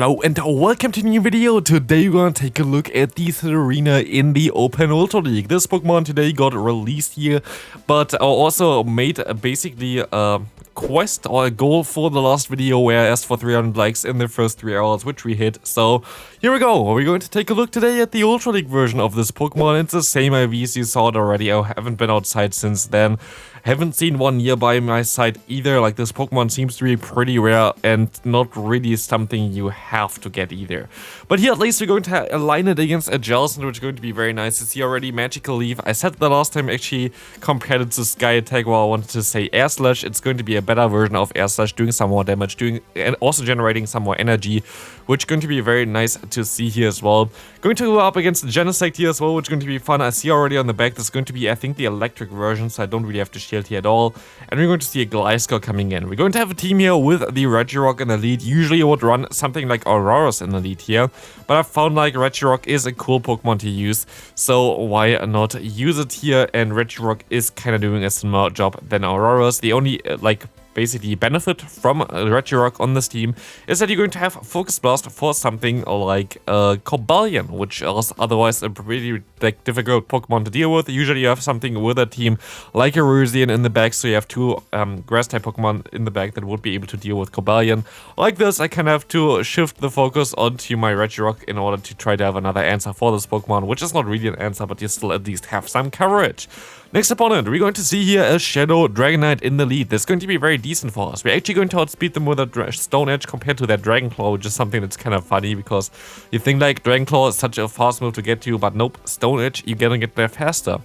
Hello and welcome to a new video. Today we're gonna take a look at the Tsareena in the Open Ultra League. This Pokemon today got released here, but also made basically a quest or a goal for the last video where I asked for 300 likes in the first 3 hours, which we hit. So here we go. We're going to take a look today at the Ultra League version of this Pokemon. It's the same IVs, you saw it already. I haven't been outside since then. Haven't seen one nearby my side either. Like, this Pokemon seems to be pretty rare and not really something you have to get either. But here at least we're going to align it against a Jellicent, which is going to be very nice. You see already Magical Leaf. I said the last time actually compared it to Sky Attack, well, I wanted to say Air Slash. It's going to be a better version of Air Slash, doing some more damage, and also generating some more energy, which is going to be very nice to see here as well. Going to go up against Genesect here as well, which is going to be fun. I see already on the back there's going to be, I think, the electric version, so I don't really have to shield here at all. And we're going to see a Gliscor coming in. We're going to have a team here with the Regirock in the lead. Usually I would run something like Auroras in the lead here, but I found like Regirock is a cool Pokemon to use, so why not use it here? And Regirock is kind of doing a similar job than Auroras. The only basically benefit from Regirock on this team is that you're going to have Focus Blast for something like Cobalion, which is otherwise a pretty difficult Pokemon to deal with. Usually you have something with a team like Erusian in the back, so you have two Grass-type Pokemon in the back that would be able to deal with Cobalion. Like this, I kind of have to shift the focus onto my Regirock in order to try to have another answer for this Pokemon, which is not really an answer, but you still at least have some coverage. Next opponent, we're going to see here a Shadow Dragonite in the lead. That's going to be very decent for us. We're actually going to outspeed them with a Stone Edge compared to their Dragon Claw, which is something that's kind of funny because you think like Dragon Claw is such a fast move to get to, but nope, Stone Edge, you're gonna get there faster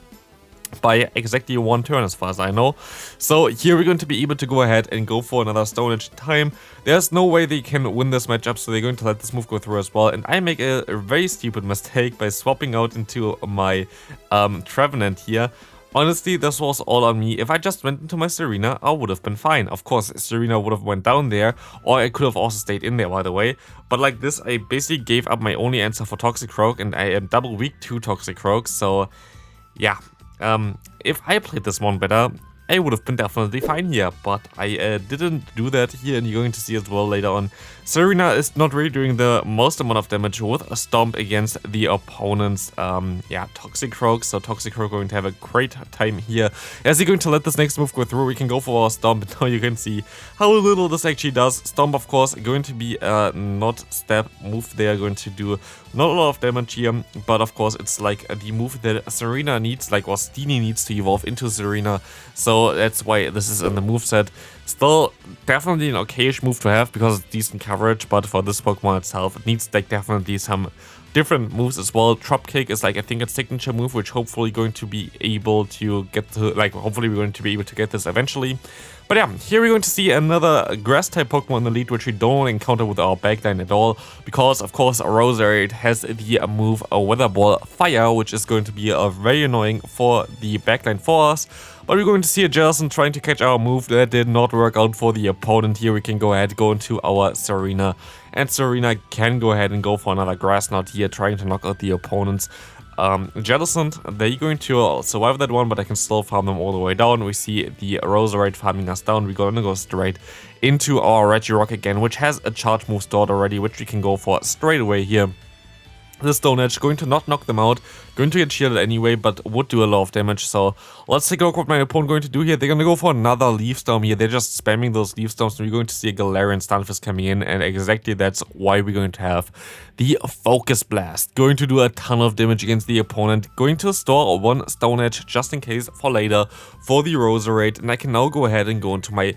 by exactly 1 turn as far as I know. So here we're going to be able to go ahead and go for another Stone Edge time. There's no way they can win this matchup, so they're going to let this move go through as well. And I make a very stupid mistake by swapping out into my Trevenant here. Honestly, this was all on me. If I just went into my Tsareena, I would have been fine. Of course, Tsareena would have went down there, or I could have also stayed in there, by the way. But like this, I basically gave up my only answer for Toxicroak, and I am double weak to Toxicroak, so yeah. If I played this one better, I would have been definitely fine here, but I didn't do that here, and you're going to see as well later on. Tsareena is not really doing the most amount of damage with a Stomp against the opponent's Toxicroak, so Toxicroak going to have a great time here. As you're going to let this next move go through, we can go for our Stomp, and now you can see how little this actually does. Stomp, of course, going to be a not stab move there, going to do not a lot of damage here, but of course it's like the move that Tsareena needs, like, or Steenie needs to evolve into Tsareena, so that's why this is in the moveset. Still, definitely an okayish move to have because it's decent coverage, but for this Pokemon itself, it needs like definitely some different moves as well. Dropkick is like, I think, a signature move, which hopefully going to be able to get to, like, hopefully we're going to be able to get this eventually. But yeah, here we're going to see another Grass-type Pokemon in the lead, which we don't encounter with our backline at all, because of course Roserade has the move Weather Ball Fire, which is going to be very annoying for the backline for us. But we're going to see a Jellicent trying to catch our move. That did not work out for the opponent. Here we can go ahead, go into our Tsareena, and Tsareena can go ahead and go for another Grass Knot here, trying to knock out the opponent's Jellicent. They're going to survive that one, but I can still farm them all the way down. We see the Roserade farming us down. We're gonna go straight into our Regirock again, which has a charge move stored already, which we can go for straight away here. The Stone Edge going to not knock them out, going to get shielded anyway, but would do a lot of damage. So let's take a look what my opponent going to do here. They're going to go for another Leaf Storm here. They're just spamming those Leaf Storms, and we're going to see a Galarian Stunfisk coming in, and exactly that's why we're going to have the Focus Blast. Going to do a ton of damage against the opponent. Going to store one Stone Edge just in case for later for the Roserade, and I can now go ahead and go into my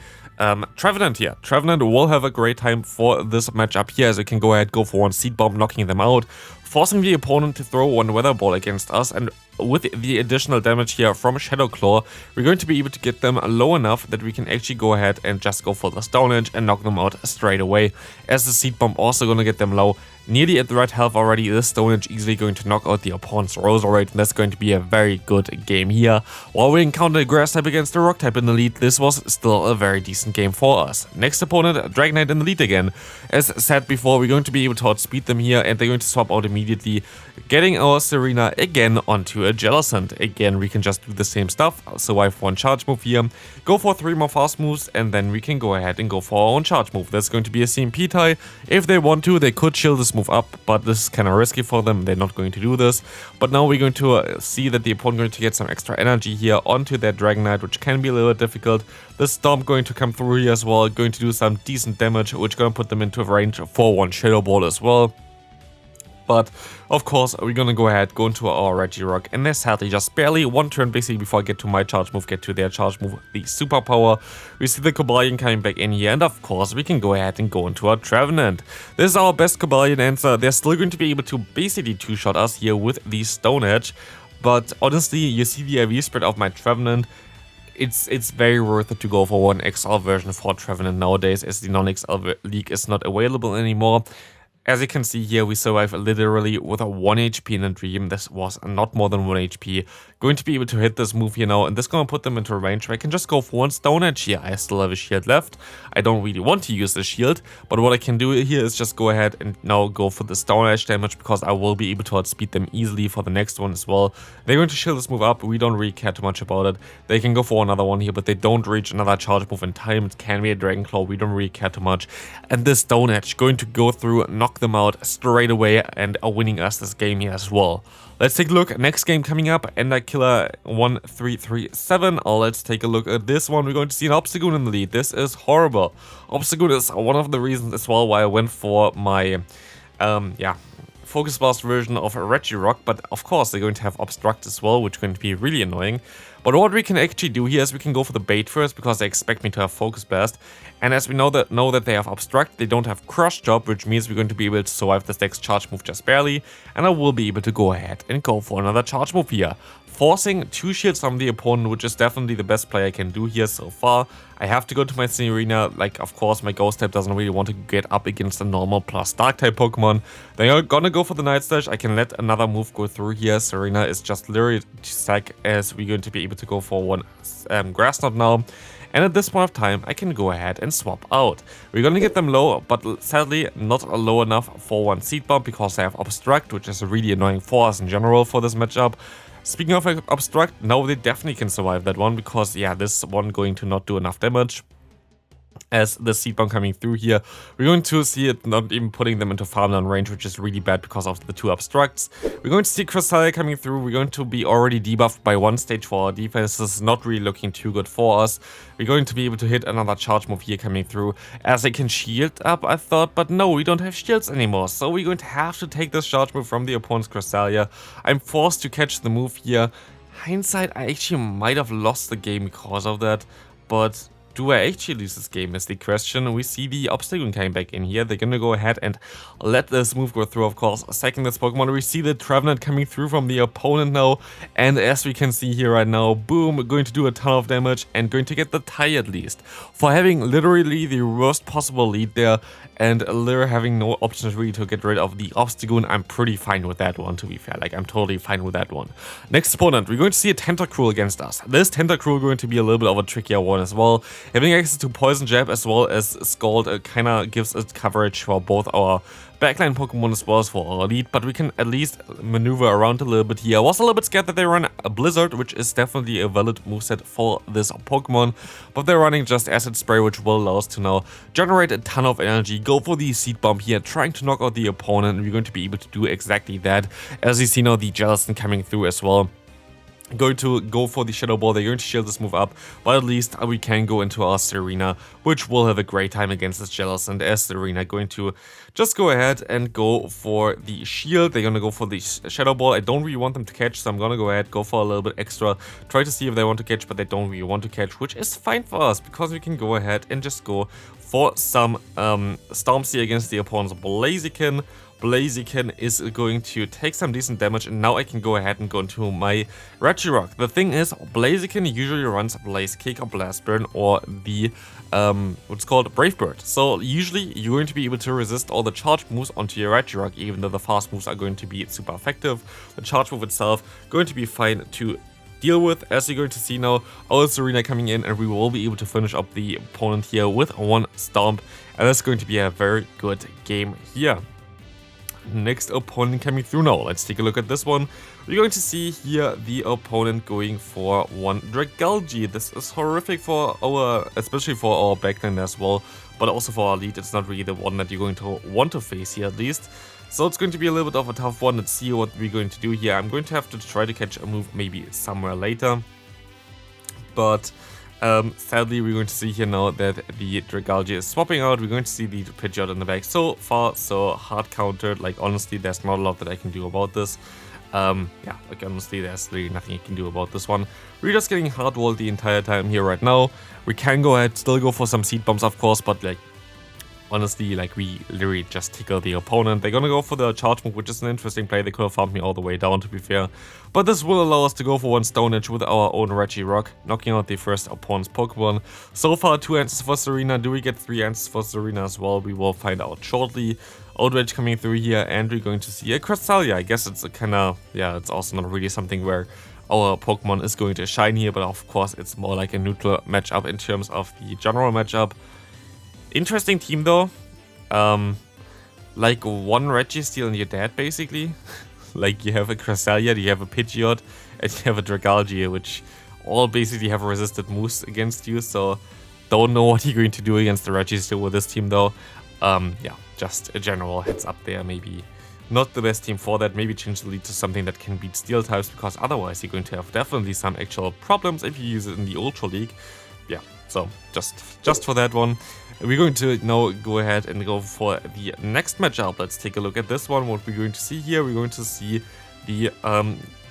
Trevenant here. Trevenant will have a great time for this matchup here, as I can go ahead, go for one Seed Bomb, knocking them out, forcing the opponent to throw one Weather Ball against us, and with the additional damage here from Shadow Claw, we're going to be able to get them low enough that we can actually go ahead and just go for the Stone Edge and knock them out straight away, as the Seed Bomb also going to get them low, nearly at the right health already. This Stone Edge easily going to knock out the opponent's Rosa Rate, and that's going to be a very good game here. While we encountered a Grass type against the Rock type in the lead, this was still a very decent game for us. Next opponent, Dragonite in the lead again. As said before, we're going to be able to outspeed them here, and they're going to swap out immediately, getting our Tsareena again onto a Jellicent. Again, we can just do the same stuff, survive one charge move here, go for 3 more fast moves, and then we can go ahead and go for our own charge move. That's going to be a CMP tie. If they want to, they could chill this move up, but this is kind of risky for them. They're not going to do this. But now we're going to see that the opponent going to get some extra energy here onto their Dragonite, which can be a little bit difficult. The Stomp going to come through here as well, going to do some decent damage, which going to put them into range for one Shadow Ball as well. But of course, we're gonna go ahead, go into our Regirock, and there's sadly just barely one turn basically before I get to my charge move, get to their charge move, the Superpower. We see the Cobalion coming back in here, and of course, we can go ahead and go into our Trevenant. This is our best Cobalion answer. They're still going to be able to basically two-shot us here with the Stone Edge, but honestly, you see the IV spread of my Trevenant. It's very worth it to go for one XL version for Trevenant nowadays, as the non-XL league is not available anymore. As you can see here, we survive literally with a 1 HP in a dream. This was not more than 1 HP. Going to be able to hit this move here now, and this is going to put them into a range where I can just go for one Stone Edge here. I still have a shield left. I don't really want to use the shield, but what I can do here is just go ahead and now go for the Stone Edge damage, because I will be able to outspeed them easily for the next one as well. They're going to shield this move up. We don't really care too much about it. They can go for another one here, but they don't reach another charge move in time. It can be a Dragon Claw. We don't really care too much. And this Stone Edge going to go through, knock them out straight away, and are winning us this game here as well. Let's take a look. Next game coming up, Ender Killer 1337. Let's take a look at this one. We're going to see an Obstagoon in the lead. This is horrible. Obstagoon is one of the reasons as well why I went for my Focus Blast version of Regirock, but of course they're going to have Obstruct as well, which is going to be really annoying. But what we can actually do here is we can go for the bait first, because they expect me to have Focus Blast. And as we know that they have Obstruct, they don't have Crush Job, which means we're going to be able to survive this next charge move just barely. And I will be able to go ahead and go for another charge move here, forcing 2 shields from the opponent, which is definitely the best play I can do here so far. I have to go to my Tsareena. Like, of course, my Ghost type doesn't really want to get up against a normal plus Dark type Pokemon. They are gonna go for the Night Slash. I can let another move go through here. Tsareena is just literally to sack, as we're going to be able to go for one Grass Knot now. And at this point of time, I can go ahead and swap out. We're gonna get them low, but sadly not low enough for one Seed Bomb, because they have Obstruct, which is really annoying for us in general for this matchup. Speaking of Obstruct, now they definitely can survive that one, because yeah, this one going to not do enough damage. As the Seed Bomb coming through here, we're going to see it not even putting them into farmland range, which is really bad because of the 2 Obstructs. We're going to see Cresselia coming through. We're going to be already debuffed by 1 stage for our defense. This is not really looking too good for us. We're going to be able to hit another charge move here coming through, as they can shield up, I thought, but no, we don't have shields anymore. So we're going to have to take this charge move from the opponent's Cresselia. I'm forced to catch the move here. Hindsight, I actually might have lost the game because of that, but do I actually lose this game is the question. We see the Obstagoon coming back in here. They're gonna go ahead and let this move go through, of course. Second this Pokemon, we see the Trevenant coming through from the opponent now. And as we can see here right now, boom, going to do a ton of damage and going to get the tie at least. For having literally the worst possible lead there and literally having no options really to get rid of the Obstagoon, I'm pretty fine with that one, to be fair. Like, I'm totally fine with that one. Next opponent, we're going to see a Tentacruel against us. This Tentacruel going to be a little bit of a trickier one as well. Having access to Poison Jab as well as Scald kind of gives us coverage for both our backline Pokemon as well as for our lead, but we can at least maneuver around a little bit here. I was a little bit scared that they run a Blizzard, which is definitely a valid moveset for this Pokemon, but they're running just Acid Spray, which will allow us to now generate a ton of energy, go for the Seed Bomb here, trying to knock out the opponent, and we're going to be able to do exactly that. As you see now, the Jellicent coming through as well. Going to go for the Shadow Ball. They're going to shield this move up, but at least we can go into our Tsareena, which will have a great time against this Jellicent, as Tsareena going to just go ahead and go for the shield. They're going to go for the Shadow Ball. I don't really want them to catch, so I'm going to go ahead, go for a little bit extra, try to see if they want to catch, but they don't really want to catch, which is fine for us, because we can go ahead and just go for some Stomps here against the opponent's Blaziken. Blaziken is going to take some decent damage, and now I can go ahead and go into my Regirock. The thing is, Blaziken usually runs Blaze Kick or Blast Burn or the what's called Brave Bird. So usually you're going to be able to resist all the charge moves onto your Regirock, even though the fast moves are going to be super effective. The charge move itself going to be fine to deal with. As you're going to see now, our Tsareena coming in, and we will be able to finish up the opponent here with one Stomp, and that's going to be a very good game here. Next opponent coming through now. Let's take a look at this one. We're going to see here the opponent going for one Dragalge. This is horrific for our, especially for our backline as well, but also for our lead. It's not really the one that you're going to want to face here at least. So it's going to be a little bit of a tough one. Let's see what we're going to do here. I'm going to have to try to catch a move maybe somewhere later, but sadly, we're going to see here now that the Dragalge is swapping out. We're going to see the Pidgeot in the back. So far, so hard countered. Like, honestly, there's not a lot that I can do about this. Yeah, like, honestly, there's really nothing I can do about this one. We're just getting hard walled the entire time here right now. We can go ahead, still go for some Seed Bombs, of course, but, like, honestly, like, we literally just tickle the opponent. They're gonna go for the charge move, which is an interesting play. They could have farmed me all the way down, to be fair. But this will allow us to go for one Stone Edge with our own Regirock, knocking out the first opponent's Pokemon. So far, 2 answers for Tsareena. Do we get 3 answers for Tsareena as well? We will find out shortly. Outrage coming through here, and we're going to see a Cresselia. I guess it's a kind of, yeah, it's also not really something where our Pokemon is going to shine here, but of course, it's more like a neutral matchup in terms of the general matchup. Interesting team though, like one Registeel and you're dead basically. Like you have a Cresselia, you have a Pidgeot, and you have a Dragalge, which all basically have resisted moves against you, so don't know what you're going to do against the Registeel with this team though. Yeah, just a general heads up there, maybe not the best team for that. Maybe change the lead to something that can beat Steel types, because otherwise you're going to have definitely some actual problems if you use it in the Ultra League. Yeah, so just for that one. We're going to now go ahead and go for the next matchup. Let's take a look at this one. What we're going to see here, we're going to see the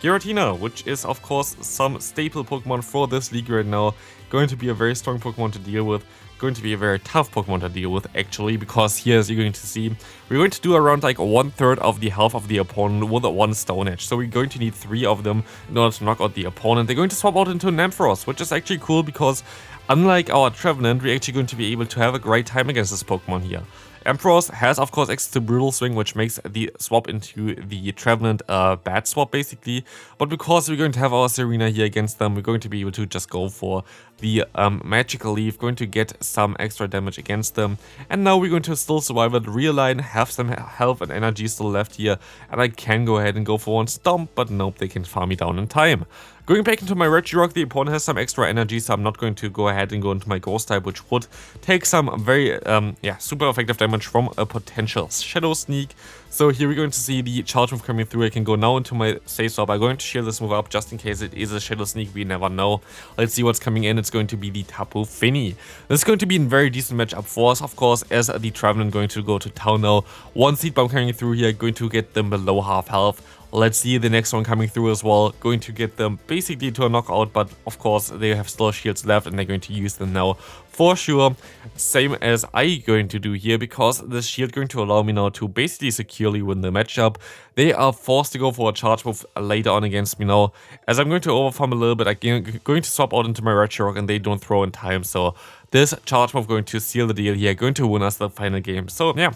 Giratina, which is of course some staple Pokemon for this league right now. Going to be a very strong Pokemon to deal with. Going to be a very tough Pokemon to deal with actually, because here, as you're going to see, we're going to do around like 1/3 of the health of the opponent with one Stone Edge. So we're going to need 3 of them in order to knock out the opponent. They're going to swap out into an Ampharos, which is actually cool because unlike our Trevenant, we're actually going to be able to have a great time against this Pokemon here. Ampharos has of course access to Brutal Swing, which makes the swap into the Trevenant a bad swap basically, but because we're going to have our Tsareena here against them, we're going to be able to just go for the Magical Leaf, going to get some extra damage against them, and now we're going to still survive it, realign, have some health and energy still left here, and I can go ahead and go for one Stomp, but nope, they can farm me down in time. Going back into my Regirock, the opponent has some extra energy, so I'm not going to go ahead and go into my Ghost type, which would take some very, yeah, super effective damage from a potential Shadow Sneak. So here we're going to see the charge move coming through. I can go now into my save swap. I'm going to shield this move up just in case it is a Shadow Sneak. We never know. Let's see what's coming in. It's going to be the Tapu Fini. This is going to be a very decent matchup for us, of course, as the Trevenant going to go to town now. One Seed Bomb coming through here, going to get them below half health. Let's see the next one coming through as well, going to get them basically to a knockout, but of course they have still shields left and they're going to use them now for sure. Same as I'm going to do here, because this shield going to allow me now to basically securely win the matchup. They are forced to go for a charge move later on against me now. As I'm going to overfarm a little bit, I'm going to swap out into my Regirock and they don't throw in time, so this charge move going to seal the deal here, going to win us the final game. So yeah.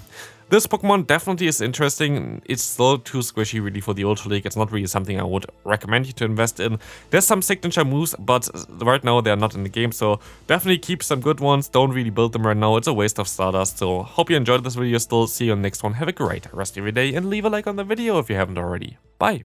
This Pokemon definitely is interesting. It's still too squishy really for the Ultra League. It's not really something I would recommend you to invest in. There's some signature moves, but right now they're not in the game, so definitely keep some good ones. Don't really build them right now. It's a waste of Stardust. So hope you enjoyed this video still. See you on the next one. Have a great rest of your day and leave a like on the video if you haven't already. Bye!